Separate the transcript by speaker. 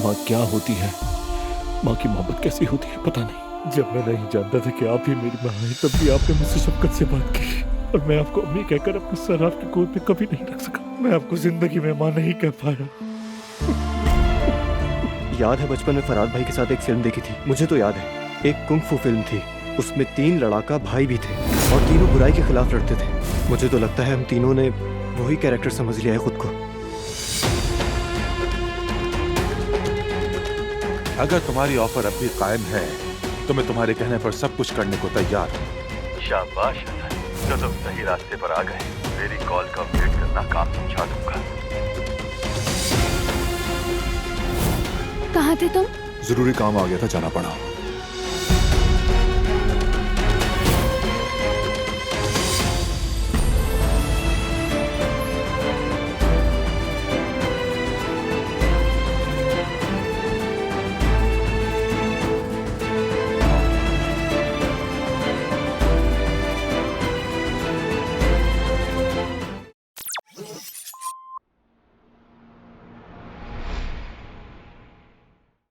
Speaker 1: माँ क्या होती है, माँ की मोहब्बत कैसी होती है पता नहीं। जब मैं नहीं जानता था कि आप ही मेरी माँ हैं, तब भी आपने मुझसे शफकत से बात की और मैं आपको अम्मी कहकर अपना सर आपकी गोद में कभी नहीं रख सका। मैं आपको जिंदगी में माँ नहीं कह पाया।
Speaker 2: याद है बचपन में फराद भाई के साथ एक फिल्म देखी थी, मुझे तो याद है, एक कुंग फू फिल्म थी। उसमें 3 लड़ाका भाई भी थे और तीनों बुराई के खिलाफ लड़ते थे। मुझे तो लगता है हम तीनों ने वही कैरेक्टर समझ लिया है खुद को।
Speaker 3: अगर तुम्हारी ऑफर अब भी कायम है तो मैं तुम्हारे कहने पर सब कुछ करने को तैयार हूँ।
Speaker 4: शाबाश हसन, तो तुम सही रास्ते पर आ गए। मेरी कॉल का वेट करना काम समझा दूंगा।
Speaker 5: कहाँ थे तुम?
Speaker 3: जरूरी काम आ गया था, जाना पड़ा।